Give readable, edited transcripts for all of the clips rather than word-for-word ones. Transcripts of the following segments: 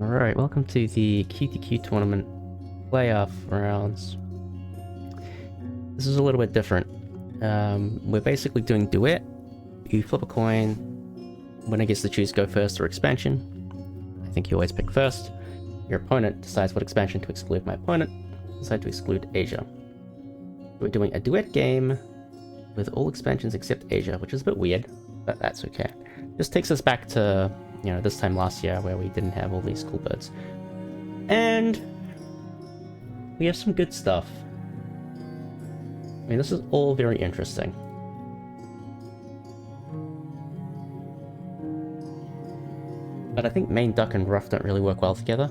Alright, welcome to the QTQ tournament playoff rounds. This is a little bit different. We're basically doing Duet. You flip a coin. Winner gets to choose go first or expansion. I think you always pick first. Your opponent decides what expansion to exclude. My opponent decided to exclude Asia. We're doing a Duet game with all expansions except Asia, which is a bit weird, but that's okay. This takes us back to, this time last year where we didn't have all these cool birds. And we have some good stuff. I mean, this is all very interesting. But I think main duck and rough don't really work well together.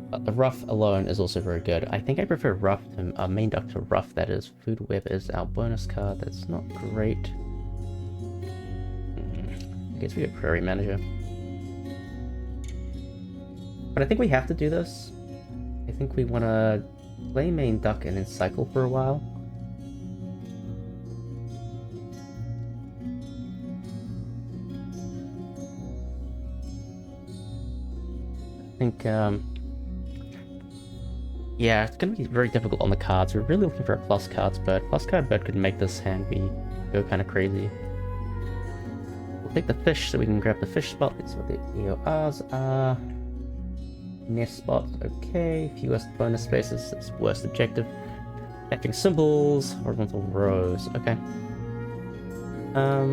But the rough alone is also very good. I think I prefer rough to main duck to rough, that is. Food web is our bonus card, that's not great. I guess we get Prairie Manager. But I think we have to do this. I think we want to play main duck and then cycle for a while. I think, yeah, it's going to be very difficult on the cards. We're really looking for a plus cards bird. Plus card bird could make this hand go kind of crazy. We'll take the fish so we can grab the fish spot. That's what the EORs are. Nest spot, okay. Fewest bonus spaces, that's worst objective. Catching symbols, horizontal rows, okay. I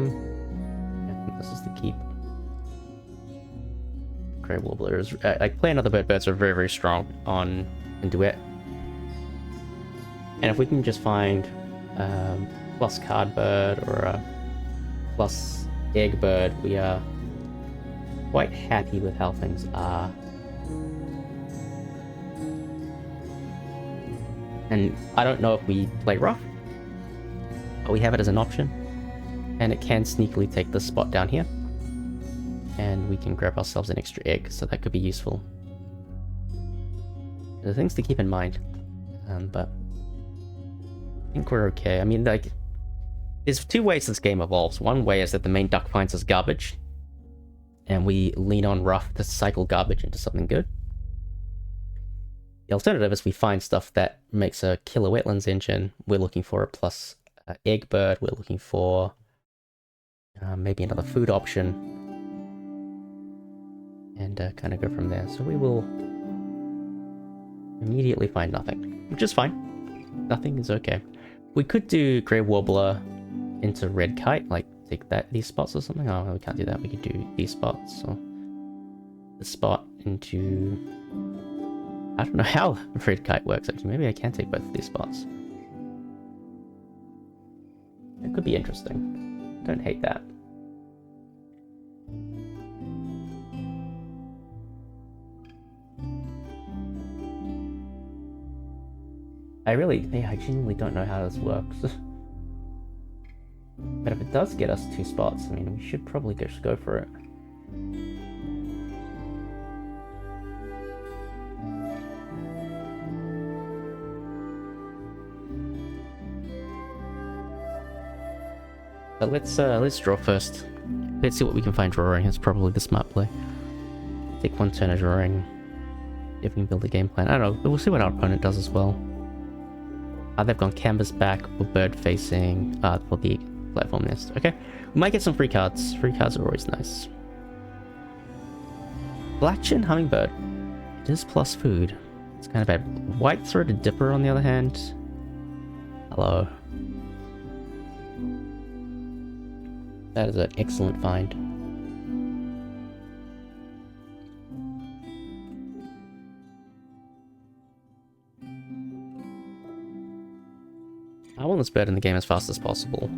think this is the keep. Grey warblers, like play another birds are very, very strong in Duet. And if we can just find plus card bird or a plus egg bird, we are quite happy with how things are. And I don't know if we play rough, but we have it as an option. And it can sneakily take this spot down here. And we can grab ourselves an extra egg, so that could be useful. There are things to keep in mind, but I think we're okay. I mean, like, there's two ways this game evolves. One way is that the main duck finds us garbage, and we lean on rough to cycle garbage into something good. The alternative is we find stuff that makes a killer wetlands engine. We're looking for a plus egg bird. We're looking for maybe another food option. And kind of go from there. So we will immediately find nothing, which is fine. Nothing is okay. We could do Grey Warbler into Red Kite, like take these spots or something. Oh, we can't do that. We could do these spots or the spot into... I don't know how Red Kite works, actually. Maybe I can take both of these spots. It could be interesting. Don't hate that. I genuinely don't know how this works. But if it does get us two spots, I mean, we should probably just go for it. But let's draw first. Let's see what we can find drawing. It's probably the smart play. Take one turn of drawing. If we can build a game plan. I don't know, but we'll see what our opponent does as well. They've gone canvas back or bird facing for the platform nest. Okay, we might get some free cards. Free cards are always nice. Black chin hummingbird. It is plus food. It's kind of bad. White-throated dipper on the other hand. Hello. That is an excellent find. I want this bird in the game as fast as possible.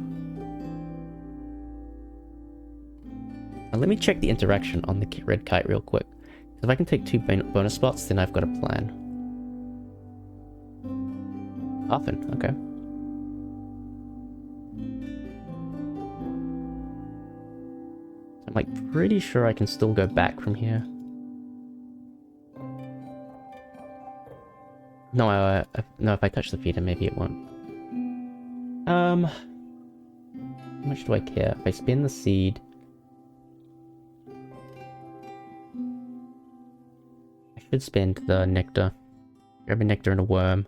Now let me check the interaction on the red kite real quick. If I can take two bonus spots, then I've got a plan. Often, okay. I'm like pretty sure I can still go back from here. No, no, if I touch the feeder, maybe it won't. How much do I care? If I spin the seed... should spend the nectar. Grab a nectar and a worm.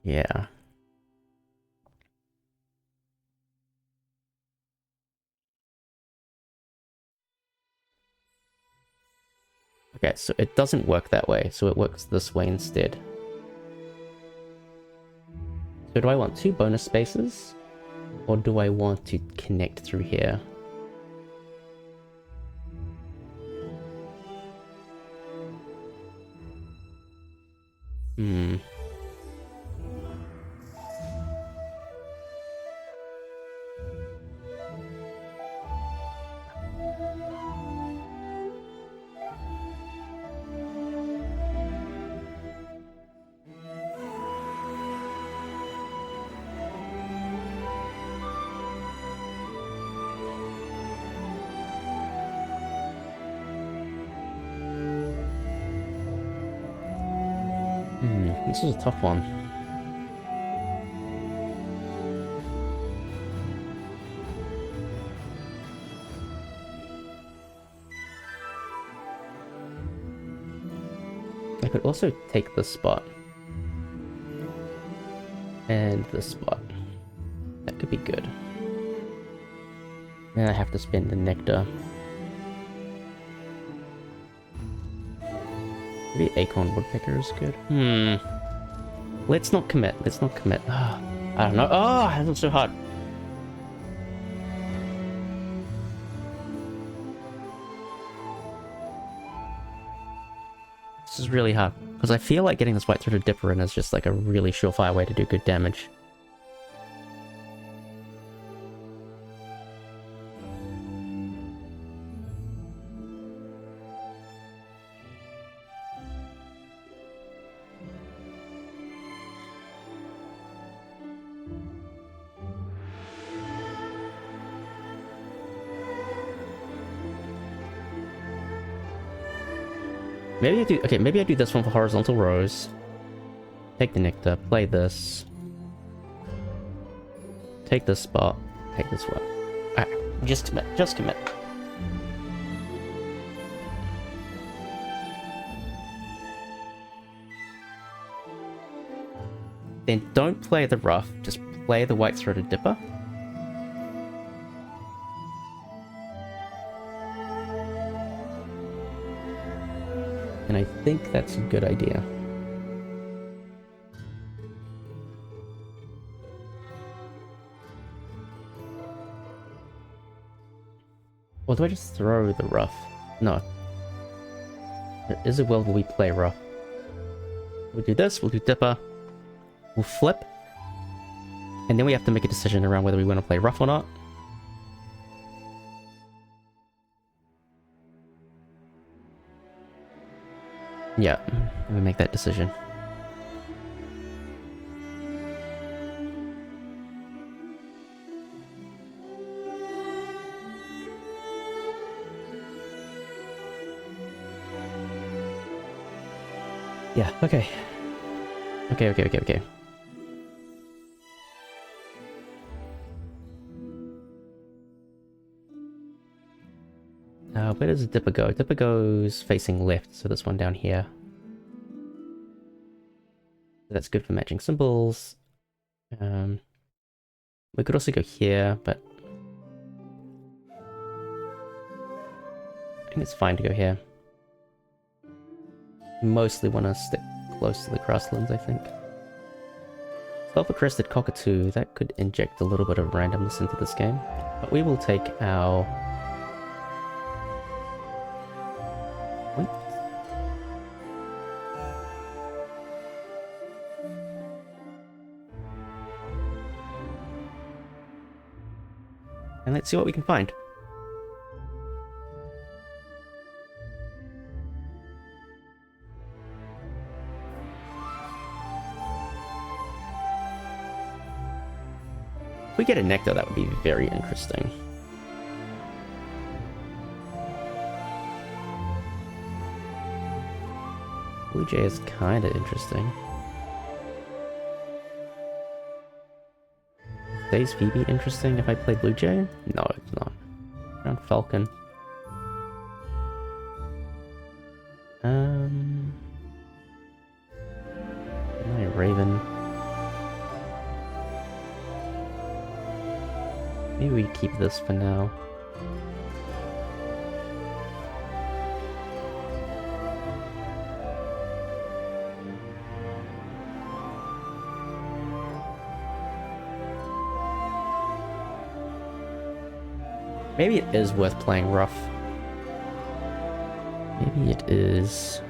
Yeah. Okay, so it doesn't work that way, so it works this way instead. So do I want 2 bonus spaces? Or do I want to connect through here? Hmm. This is a tough one. I could also take this spot. And this spot. That could be good. And I have to spend the nectar. Maybe acorn woodpecker is good. Let's not commit. Let's not commit. I don't know. Oh, that's so hard. This is really hard. Because I feel like getting this white-throated dipper in is just like a really surefire way to do good damage. Maybe I do... Okay, maybe I do this one for horizontal rows. Take the nectar, play this. Take this spot, take this one. Alright, just commit, just commit. Then don't play the rough, just play the white-throated dipper. And I think that's a good idea. Or do I just throw the rough? No. There is a world where we play rough. We'll do this, we'll do dipper. We'll flip. And then we have to make a decision around whether we want to play rough or not. Yeah, we make that decision. Yeah, okay. Okay. Where does Dipper go? Dipper goes facing left, so this one down here. That's good for matching symbols. We could also go here, but I think it's fine to go here. Mostly want to stick close to the grasslands, I think. Sulfur-crested cockatoo, that could inject a little bit of randomness into this game. But we will take our... What? And let's see what we can find. If we get a nectar, that would be very interesting. Blue Jay is kind of interesting. Days Phoebe interesting if I play Blue Jay? No, it's not. Round Falcon. My Raven. Maybe we keep this for now. Maybe it is worth playing rough. Maybe it is.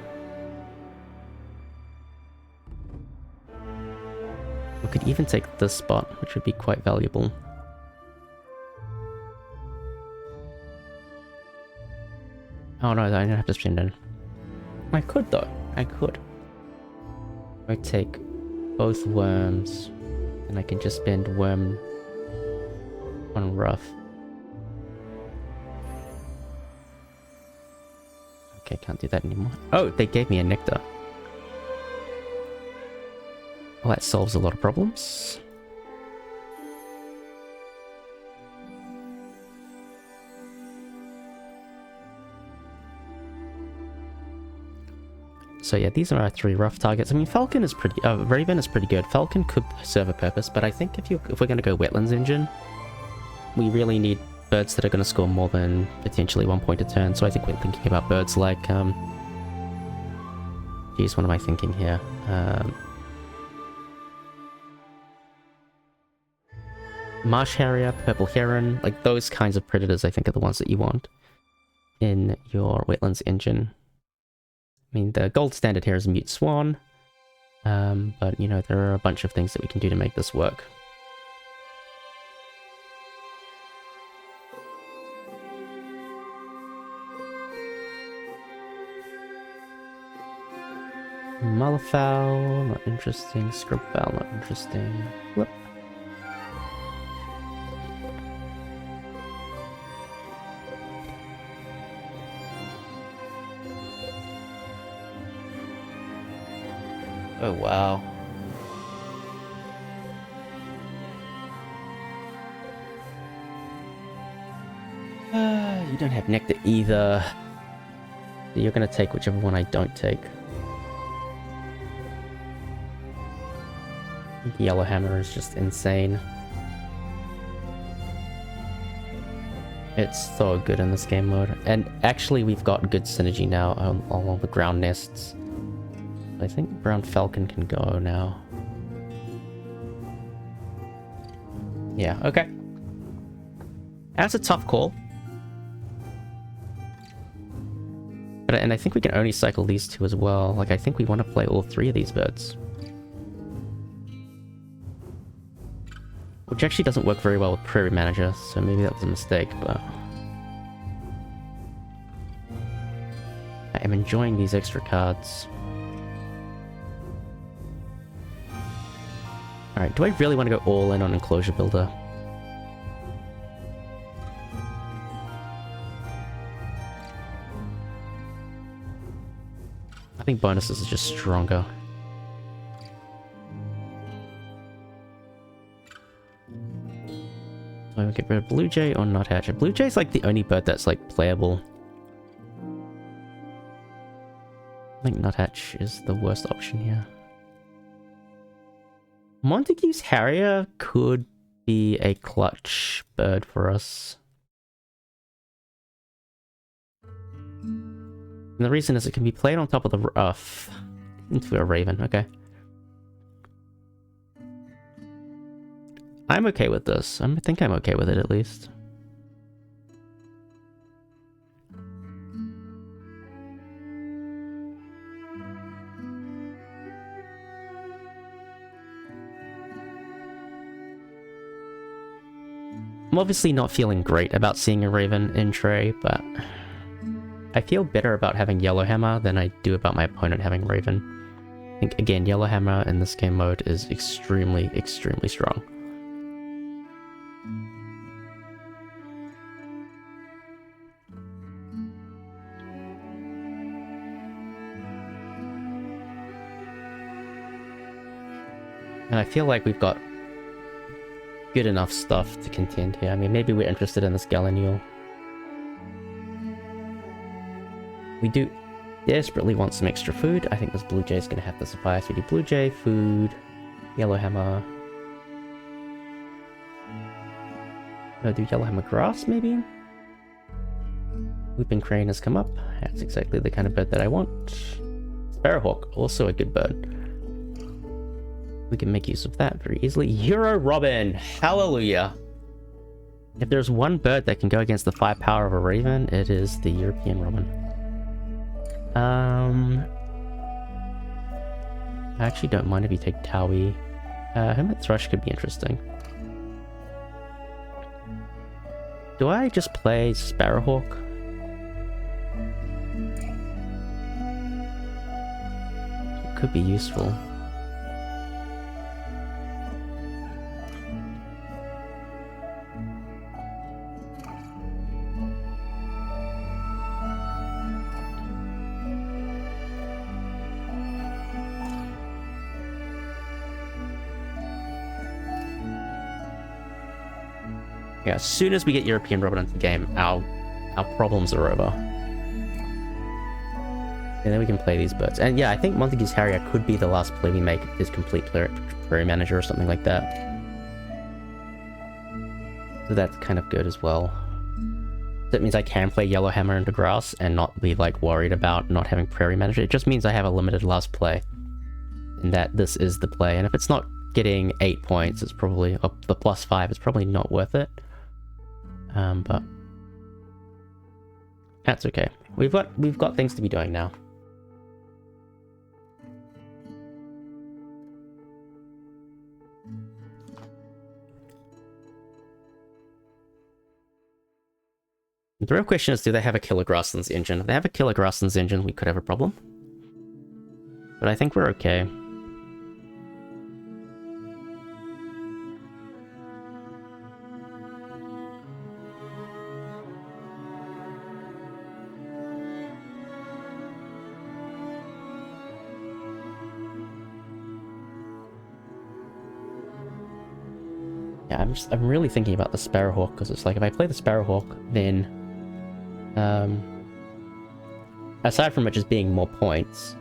We could even take this spot, which would be quite valuable. Oh no, I don't have to spend in. I could though. I could. I take both worms, and I can just spend worm on rough. Okay, can't do that anymore. Oh, they gave me a nectar. Well, that solves a lot of problems. So yeah, these are our 3 rough targets. I mean, Falcon is pretty... Raven is pretty good. Falcon could serve a purpose, but I think if we're going to go wetlands engine, we really need birds that are going to score more than potentially 1 point a turn. So I think we're thinking about birds like... Geez, what am I thinking here? Marsh Harrier, Purple Heron, like those kinds of predators I think are the ones that you want in your wetlands engine. I mean, the gold standard here is Mute Swan, but, you know, there are a bunch of things that we can do to make this work. Mullowfowl, not interesting. Scrubfowl, not interesting. Whoop. Oh, wow. You don't have nectar either. You're gonna take whichever one I don't take. The Yellowhammer is just insane. It's so good in this game mode. And actually we've got good synergy now on all the ground nests. I think Brown Falcon can go now. Yeah, okay. That's a tough call. And I think we can only cycle these 2 as well. Like, I think we want to play all 3 of these birds. Which actually doesn't work very well with Prairie Manager, so maybe that was a mistake, but... I am enjoying these extra cards. Alright, do I really want to go all in on Enclosure Builder? I think bonuses is just stronger. Do I get rid of Blue Jay or Nuthatch? Blue Jay's like the only bird that's like playable. I think Nuthatch is the worst option here. Montague's Harrier could be a clutch bird for us. And the reason is it can be played on top of the rough into a Raven. Okay. I'm okay with this. I think I'm okay with it at least. I'm obviously not feeling great about seeing a Raven in tray, but I feel better about having Yellowhammer than I do about my opponent having Raven. I think, again, Yellowhammer in this game mode is extremely, extremely strong. And I feel like we've got good enough stuff to contend here. I mean, maybe we're interested in this Gallinule. We do desperately want some extra food. I think this blue jay is going to have to suffice. We do blue jay, food, yellowhammer. No, do yellowhammer grass, maybe? Whooping crane has come up. That's exactly the kind of bird that I want. Sparrowhawk, also a good bird. We can make use of that very easily. Euro Robin! Hallelujah! If there's one bird that can go against the firepower of a raven, it is the European Robin. I actually don't mind if you take Towie. Hermit Thrush could be interesting. Do I just play Sparrowhawk? It could be useful. Yeah, as soon as we get European Robin into the game, our problems are over. And then we can play these birds. And yeah, I think Montague's Harrier could be the last play we make this complete Prairie Manager or something like that. So that's kind of good as well. That means I can play Yellowhammer into grass and not be like worried about not having Prairie Manager. It just means I have a limited last play. And that this is the play. And if it's not getting 8 points, it's probably, or the +5, it's probably not worth it. But that's okay. We've got things to be doing now. The real question is, do they have a killer grasslands engine? If they have a killer grasslands engine, we could have a problem. But I think we're okay. Yeah, I'm really thinking about the Sparrowhawk, because it's like, if I play the Sparrowhawk, then aside from it just being more points,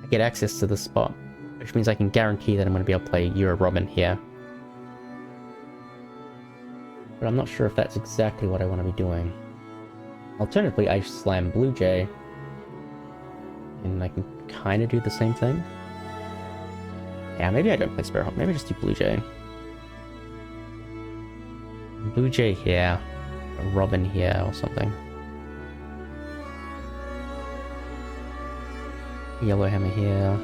I get access to the spot, which means I can guarantee that I'm going to be able to play Euro Robin here. But I'm not sure if that's exactly what I want to be doing. Alternatively, I slam Blue Jay, and I can kind of do the same thing. Yeah, maybe I don't play Sparrowhawk, maybe I just do Blue Jay. Blue Jay here, a Robin here, or something. Yellowhammer here.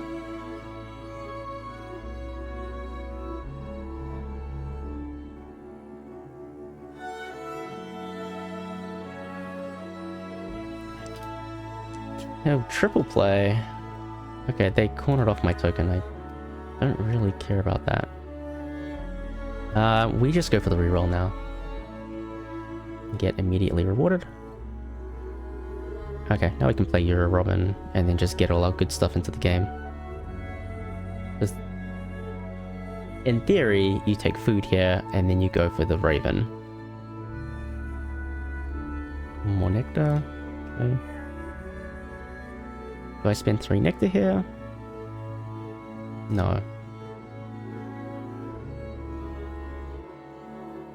No, triple play. Okay, they cornered off my token. I don't really care about that. We just go for the reroll now. Get immediately rewarded. Okay, now we can play Euro Robin and then just get all our good stuff into the game. Because in theory, you take food here and then you go for the Raven. More nectar. Okay. Do I spend 3 nectar here? No.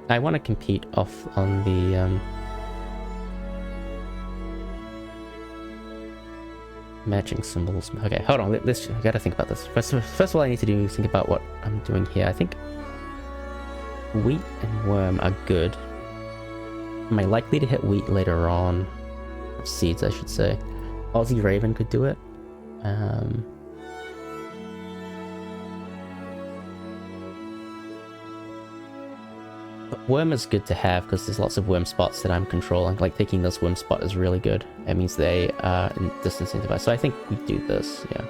I want to compete off on the matching symbols. Okay, hold on. I gotta think about this. First of all, I need to think about what I'm doing here. I think wheat and worm are good. Am I likely to hit wheat later on? Seeds, I should say. Aussie Raven could do it. But worm is good to have because there's lots of worm spots that I'm controlling. Like taking this worm spot is really good. It means they are disincentivized. So I think we do this, yeah.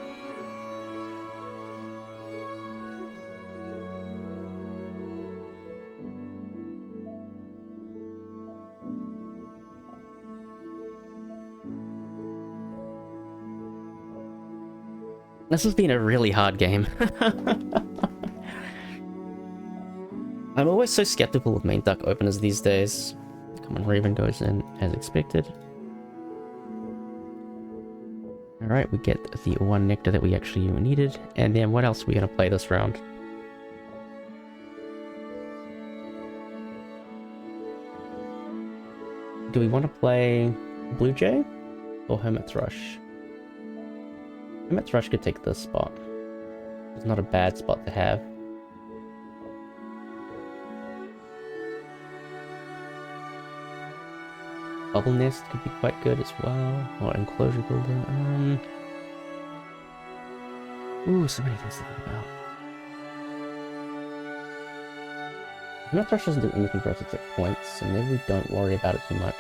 This has been a really hard game. I'm always so skeptical of main duck openers these days. Come on, Raven goes in as expected. Alright, we get the one nectar that we actually needed. And then what else are we going to play this round? Do we want to play Blue Jay or Hermit Thrush? Hermit Thrush could take this spot. It's not a bad spot to have. Bubble Nest could be quite good as well. Or Enclosure Builder. Ooh, so many things to think about. Hermit Thrush doesn't do anything for us except points, so maybe we don't worry about it too much.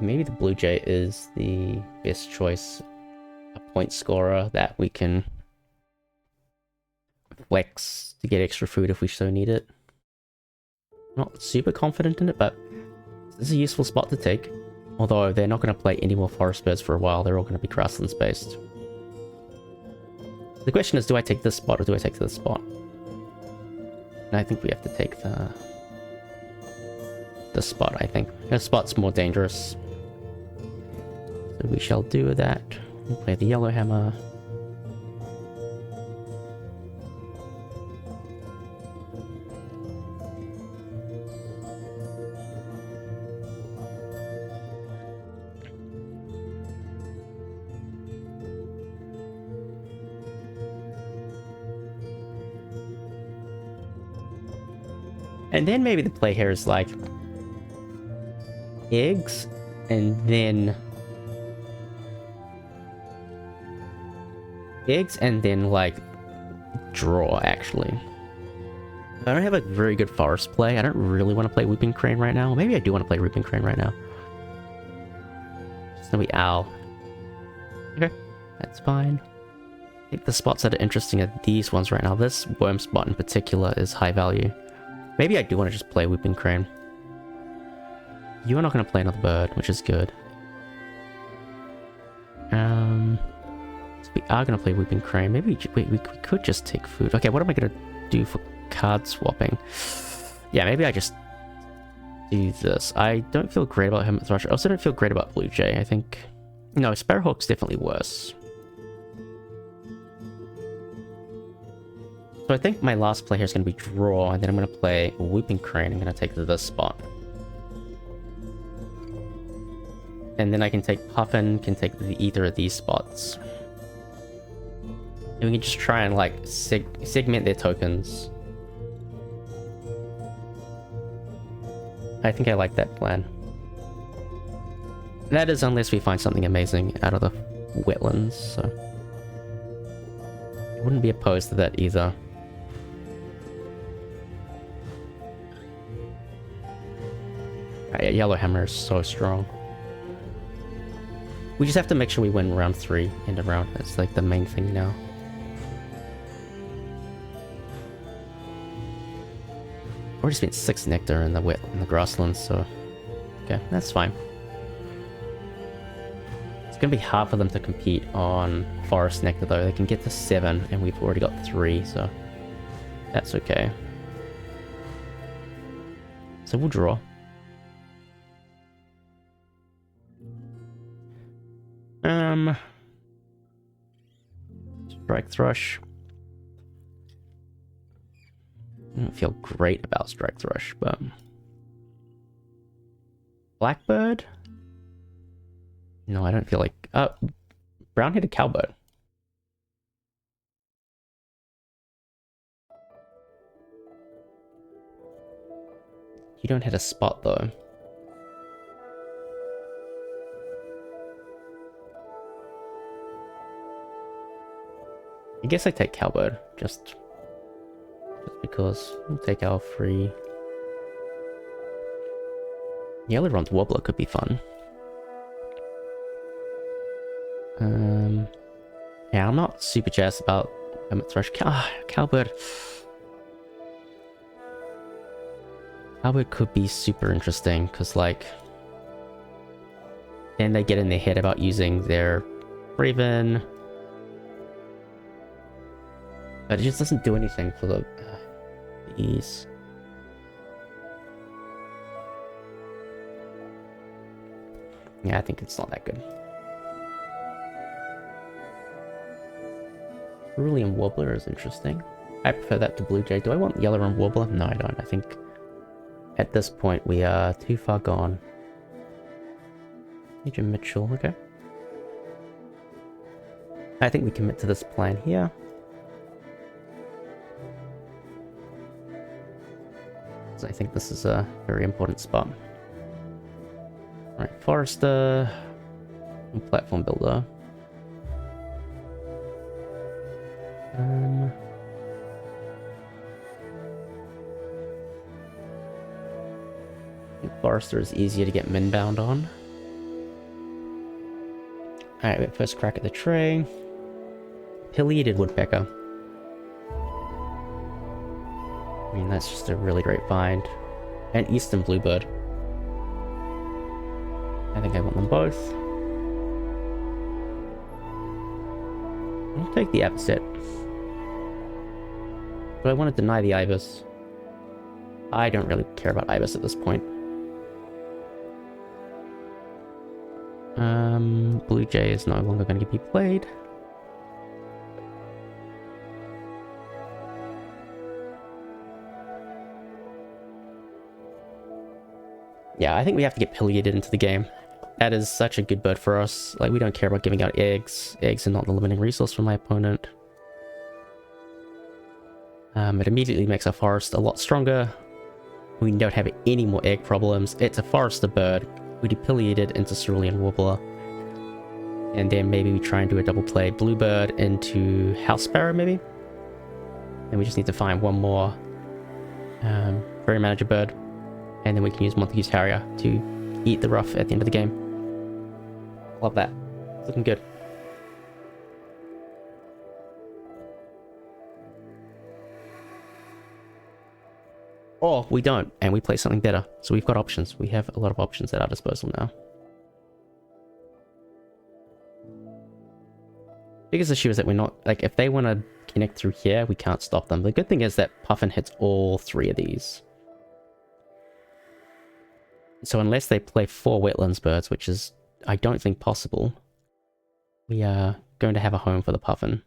Maybe the Blue Jay is the best choice. A point scorer that we can flex to get extra food if we so need it. Not super confident in it, but this is a useful spot to take. Although they're not going to play any more forest birds for a while, they're all going to be grasslands based. The question is, do I take this spot or do I take this spot? And I think we have to take the spot, I think. This spot's more dangerous. So we shall do that. We'll play the yellow hammer. And then maybe the play here is like eggs and then like draw actually. I don't have a very good forest play. I don't really want to play Whooping Crane right now. Maybe I do want to play Whooping Crane right now. It's gonna be Owl. Okay, that's fine. I think the spots that are interesting are these ones right now. This worm spot in particular is high value. Maybe I do want to just play Whooping Crane. You are not going to play another bird, which is good. So we are going to play Whooping Crane. Maybe we could just take food. Okay, what am I going to do for card swapping? Yeah, maybe I just do this. I don't feel great about Hermit Thrush. I also don't feel great about Blue Jay. I think... No, Sparrowhawk's definitely worse. So I think my last play here is going to be Draw, and then I'm going to play Whooping Crane. I'm going to take this spot. And then I can take Puffin, can take either of these spots. And we can just try and like segment their tokens. I think I like that plan. That is unless we find something amazing out of the wetlands, so... I wouldn't be opposed to that either. Yellow Hammer is so strong. We just have to make sure we win round 3 end of round. That's like the main thing now. Already spent 6 nectar in the grasslands, so okay, that's fine. It's gonna be hard for them to compete on forest nectar though. They can get to 7 and we've already got 3, so that's okay. So we'll draw. Strike Thrush. I don't feel great about Strike Thrush, but... Blackbird? No, I don't feel like... Brown-headed Cowbird. You don't hit a spot, though. I guess I take Cowbird, just because we'll take our free. Yellow Ron's Wobbler could be fun. Yeah, I'm not super jazzed about Hermit Thrush. Cowbird. Cowbird could be super interesting, because like... then they get in their head about using their Raven. But it just doesn't do anything for the ease. Yeah, I think it's not that good. Cerulean Warbler is interesting. I prefer that to Blue Jay. Do I want Yellow Rump Warbler? No, I don't. I think at this point we are too far gone. Major Mitchell, okay. I think we commit to this plan here. So I think this is a very important spot. Alright, Forester, and Platform Builder. I think Forester is easier to get min-bound on. Alright, we have first crack at the tray. Pileated Woodpecker. I mean, that's just a really great find. And Eastern Bluebird. I think I want them both. I'll take the Avocet. But I want to deny the Ibis. I don't really care about Ibis at this point. Blue Jay is no longer going to be played. Yeah, I think we have to get Pileated into the game. That is such a good bird for us. Like, we don't care about giving out eggs. Eggs are not the limiting resource for my opponent. It immediately makes our forest a lot stronger. We don't have any more egg problems. It's a Forester bird. We depiliate it into Cerulean Warbler. And then maybe we try and do a double play Bluebird into House Sparrow, maybe? And we just need to find one more Prairie Manager bird. And then we can use Montague's Harrier to eat the rough at the end of the game. Love that. It's looking good. Or we don't, and we play something better. So we've got options. We have a lot of options at our disposal now. Biggest issue is that we're not, like, if they want to connect through here, we can't stop them. The good thing is that Puffin hits all three of these. So unless they play 4 wetlands birds, which is, I don't think, possible, we are going to have a home for the Puffin.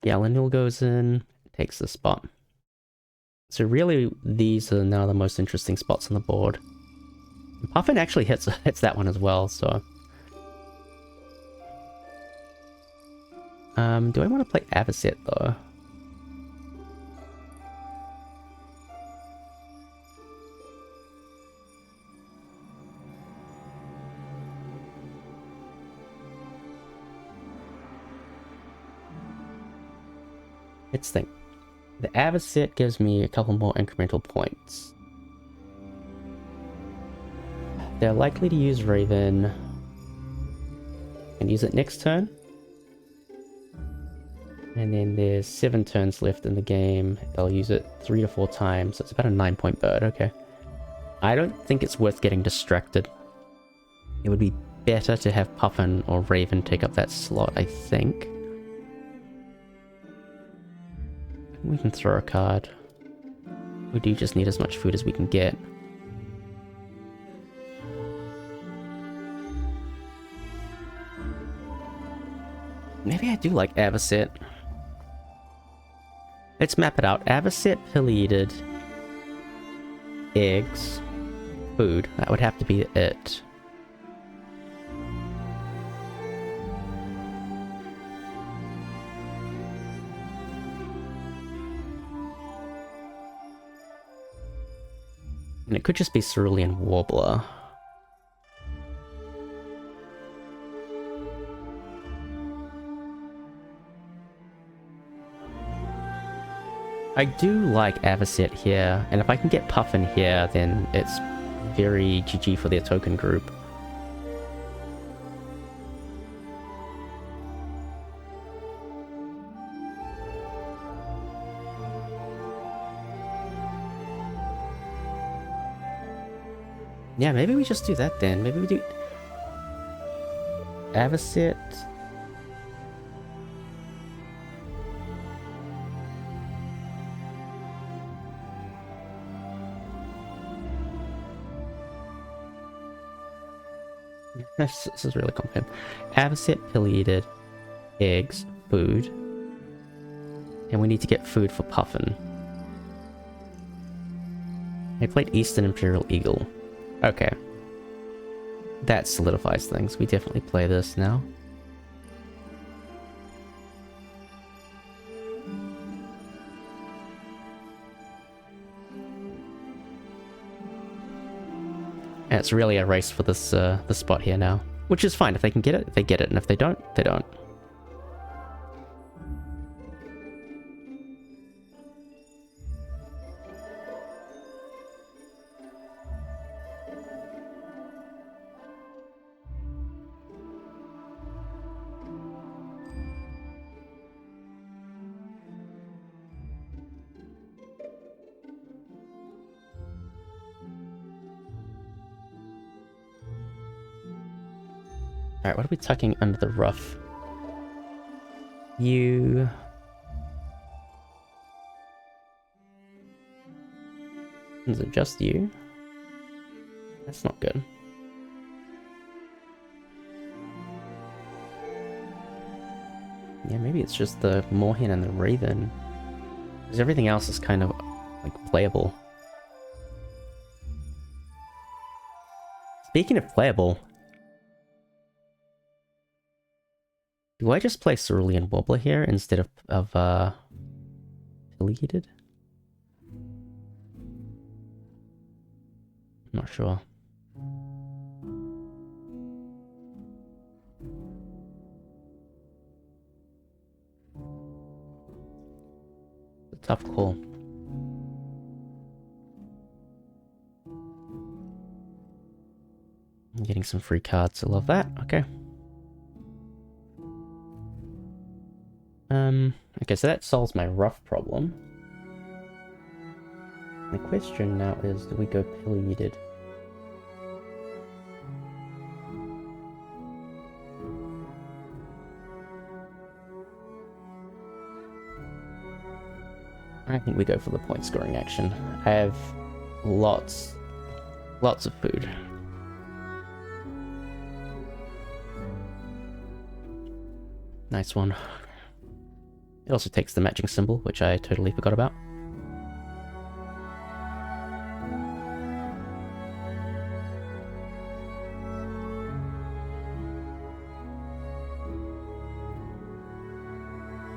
Gallinule goes in, takes the spot. So really, these are now the most interesting spots on the board. Puffin actually hits that one as well, so... do I want to play Avocet, though? Let's think. The Avocet gives me a couple more incremental points. They're likely to use Raven and use it next turn. And then there's 7 turns left in the game. They'll use it 3 to 4 times. So it's about a 9-point bird, okay. I don't think it's worth getting distracted. It would be better to have Puffin or Raven take up that slot, I think. We can throw a card. We do just need as much food as we can get. Maybe I do like Avocet. Let's map it out. Avocet, Pileated, eggs, food. That would have to be it. And it could just be Cerulean Warbler. I do like Avocet here, and if I can get Puffin here, then it's very GG for their token group. Yeah, maybe we just do that then. Maybe we do Avocet. This is really complicated. Avocet, pileated, eggs, food. And we need to get food for Puffin. I played Eastern Imperial Eagle. Okay. That solidifies things. We definitely play this now. And it's really a race for this spot here now. Which is fine. If they can get it, they get it. And if they don't, they don't. Alright, what are we tucking under the rough? You... Is it just you? That's not good. Yeah, maybe it's just the Moorhen and the Raven. Because everything else is kind of, like, playable. Speaking of playable... Do I just play Cerulean Wobbler here instead of Pileated? I'm not sure. It's a tough call. I'm getting some free cards, I love that. Okay. Okay, so that solves my rough problem. The question now is, do we go Pileated? I think we go for the point scoring action. I have lots of food. Nice one. It also takes the matching symbol, which I totally forgot about.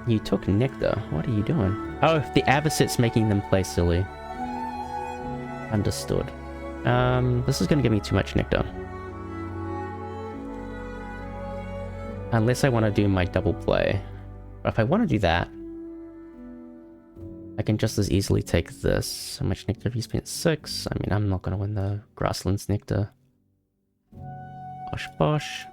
You took Nectar. What are you doing? Oh, if the Avocet's making them play silly. Understood. This is going to give me too much Nectar. Unless I want to do my double play. But if I want to do that, I can just as easily take this. How much Nectar have you spent? 6. I mean, I'm not going to win the Grasslands Nectar. Bosh bosh.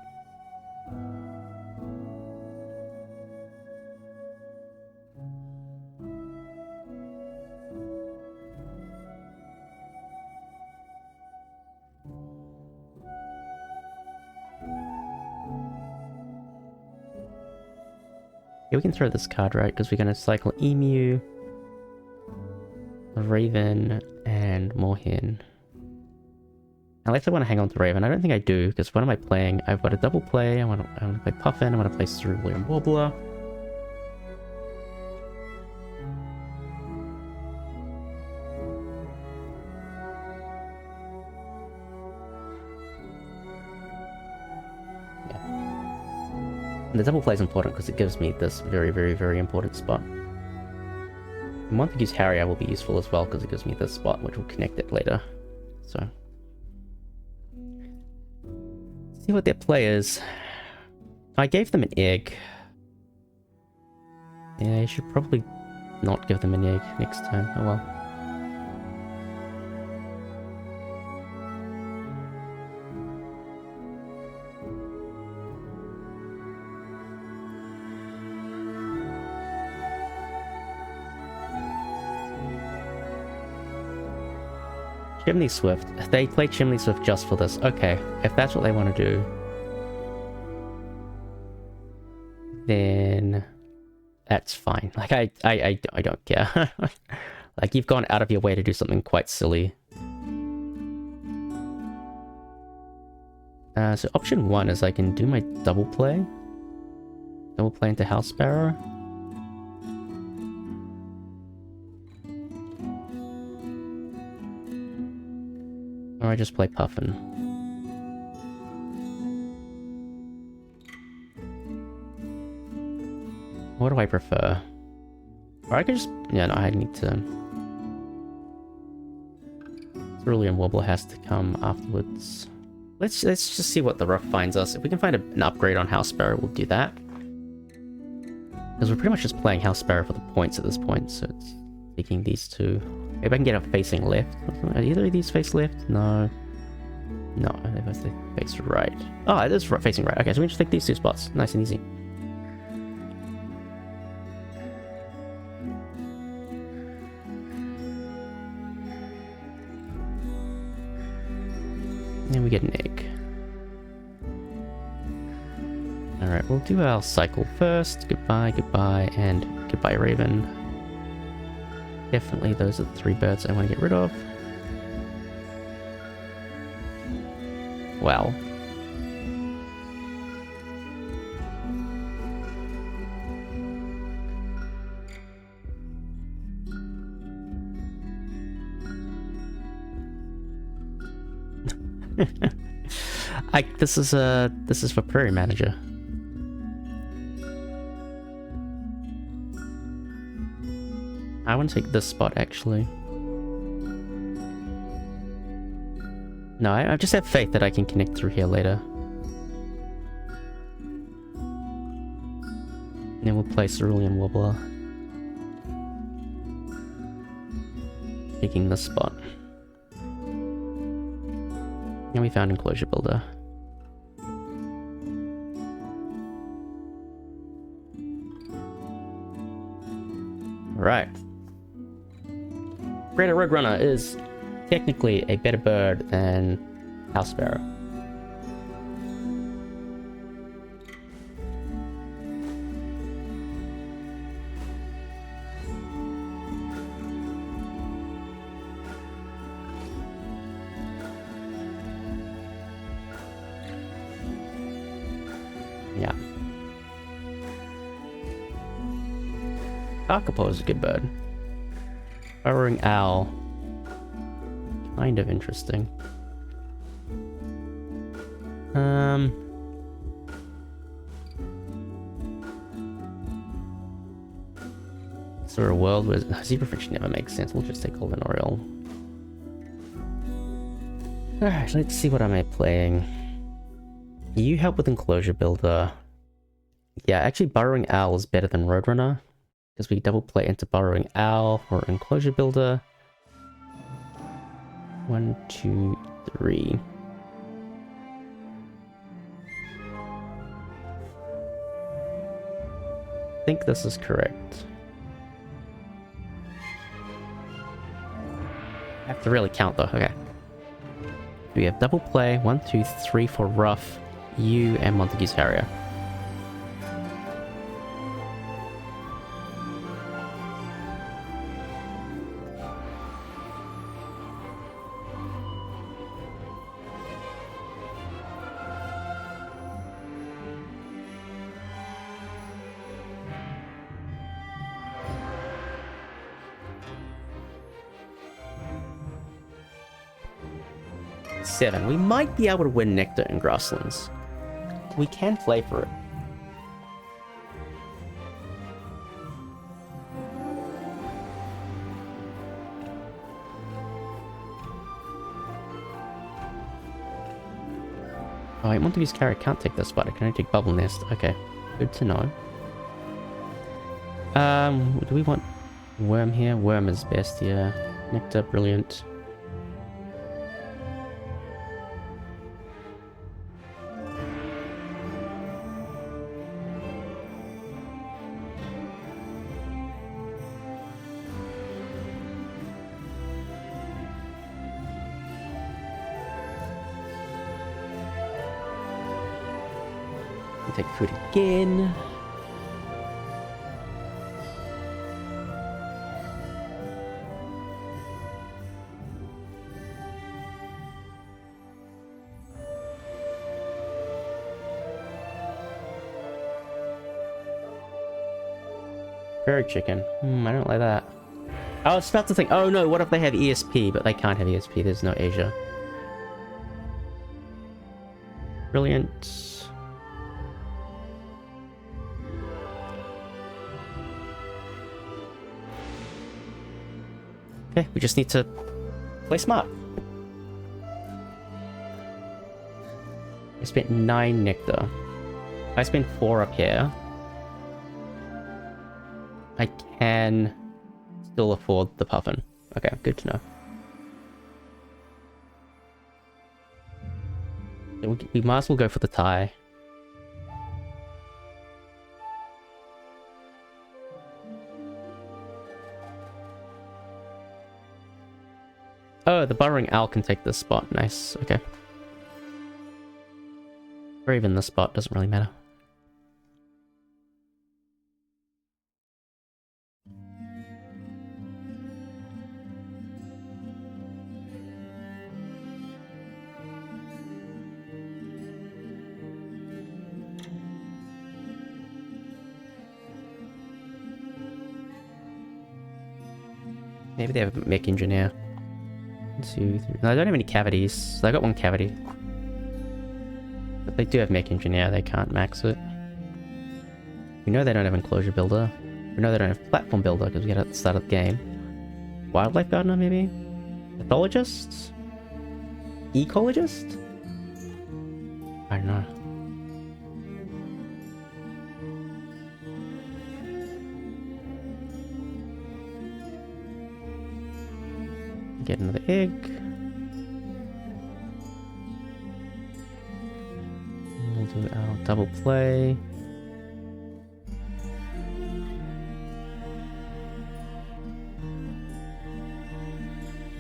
Yeah, we can throw this card, right? Because we're going to cycle Emu, Raven, and Moorhen. Unless I want to hang on to Raven. I don't think I do, because what am I playing? I've got a double play. I want to play Puffin. I want to play Cerulean Wobbler. The double play is important because it gives me this very, very, very important spot. And one thing use Harrier will be useful as well because it gives me this spot which will connect it later. So, see what their play is. I gave them an egg. Yeah, I should probably not give them an egg next time. Oh well. Chimney Swift. They play Chimney Swift just for this. Okay, if that's what they want to do, then that's fine. Like, I don't care. Like, you've gone out of your way to do something quite silly. So option 1 is I can do my double play. Double play into House Sparrow. Or I just play Puffin. What do I prefer? Or I could just... Yeah, no, I need to... Cerulean Wobbler has to come afterwards. Let's just see what the rough finds us. If we can find an upgrade on House Sparrow, we'll do that. Because we're pretty much just playing House Sparrow for the points at this point, so it's taking these two. Maybe I can get a facing left. Are either of these face left? No. No, they both face right. Oh, it is facing right. Okay, so we just take these two spots. Nice and easy. And we get an egg. Alright, we'll do our cycle first. Goodbye, goodbye, and goodbye, Raven. Definitely those are the 3 birds I want to get rid of. Well. This is for Prairie Manager. I want to take this spot actually. No, I just have faith that I can connect through here later. And then we'll play Cerulean Wobbler. Taking this spot. And we found Enclosure Builder. Right. Greater Roadrunner is technically a better bird than House Sparrow. Yeah. Kakapo is a good bird. Burrowing Owl. Kind of interesting. Is there a world where zebrafish never makes sense? We'll just take Golden Oriole. Alright, let's see what am I playing. You help with Enclosure Builder. Yeah, actually Burrowing Owl is better than Roadrunner. Because we double play into Burrowing Owl or Enclosure Builder. 1, 2, 3. I think this is correct. I have to really count though, okay. We have double play, 1, 2, 3 for Rough, you, and Montague's Harrier. We might be able to win Nectar and Grasslands. We can play for it. Oh, wait, Montague's Carrot can't take this spot. I can only take Bubble Nest. Okay, good to know. Do we want Worm here? Worm is best, yeah. Nectar, brilliant. Take food again. Prairie chicken. I don't like that. I was about to think, oh no, what if they have ESP? But they can't have ESP, there's no Asia. Brilliant. Okay, we just need to play smart. I spent 9 nectar. I spent 4 up here. I can still afford the puffin. Okay, good to know. So we might as well go for the tie. Oh, the burrowing owl can take this spot. Nice, okay. Or even this spot, doesn't really matter. Maybe they have a mech engineer. 1, 2, 3. No, I don't have any cavities. So I got 1 cavity. But they do have mech engineer, they can't max it. We know they don't have enclosure builder. We know they don't have platform builder because we got it at the start of the game. Wildlife gardener, maybe? Pathologist? Ecologist? I don't know. Get another egg. We'll do our double play.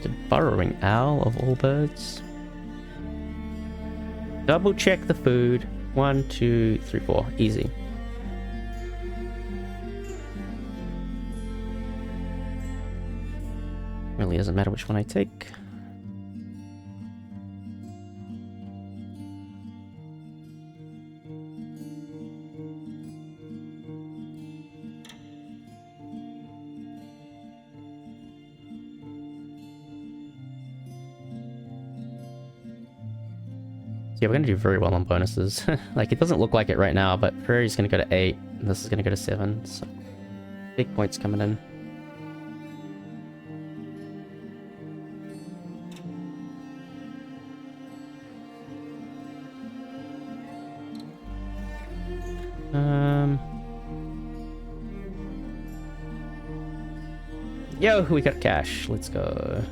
The burrowing owl of all birds. Double check the food. 1, 2, 3, 4. Easy. Really doesn't matter which one I take. Yeah, we're gonna do very well on bonuses. Like, it doesn't look like it right now, but Prairie's gonna go to 8, and this is gonna go to 7, so big points coming in. Yo, we got cash. Let's go.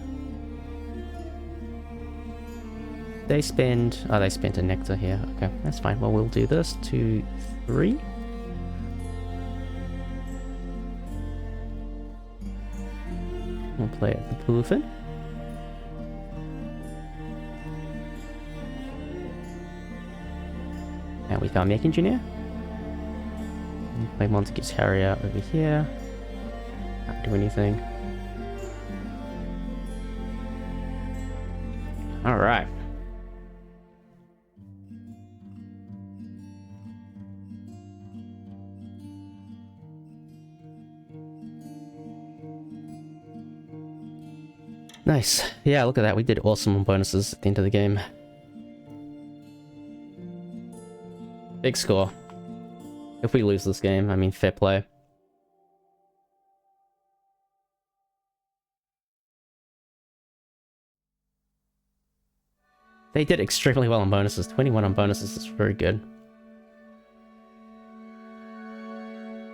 They spend... Oh, they spent a nectar here. Okay, that's fine. Well, we'll do this. 2, 3. We'll play at the Puffin. And we got Mech Engineer. We'll play Montague's Harrier over here. Can't do anything. Alright. Nice. Yeah, look at that. We did awesome on bonuses at the end of the game. Big score. If we lose this game, I mean, fair play. They did extremely well on bonuses. 21 on bonuses is very good.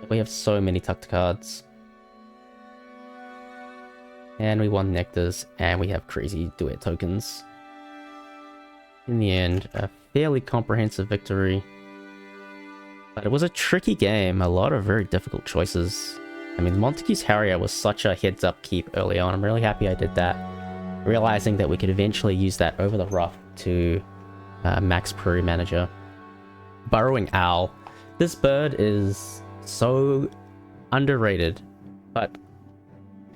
We have so many tucked cards. And we won nectars, and we have crazy duet tokens. In the end, a fairly comprehensive victory. But it was a tricky game, a lot of very difficult choices. I mean, Montague's Harrier was such a heads-up keep early on. I'm really happy I did that. Realizing that we could eventually use that over the rough to max Prairie Manager. Burrowing Owl. This bird is so underrated, but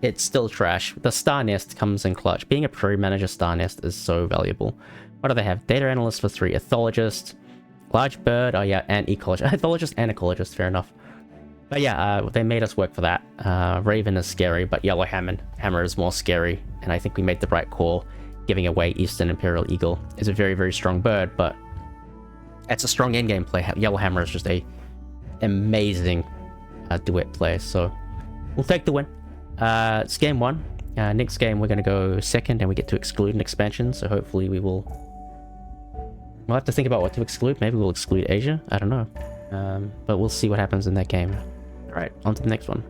it's still trash. The Star Nest comes in clutch. Being a Prairie Manager Star Nest is so valuable. What do they have? Data Analyst for 3, Ethologist, Large Bird, oh yeah, and Ecologist. Ethologist and Ecologist, fair enough. But yeah, they made us work for that. Raven is scary, but Hammer is more scary, and I think we made the right call, giving away Eastern Imperial Eagle. It's a very, very strong bird, but it's a strong endgame play. Yellowhammer is just a amazing duet play, so we'll take the win. It's game 1. Next game we're going to go second, and we get to exclude an expansion, so hopefully we'll have to think about what to exclude. Maybe we'll exclude Asia, I don't know. But we'll see what happens in that game. Alright, on to the next one.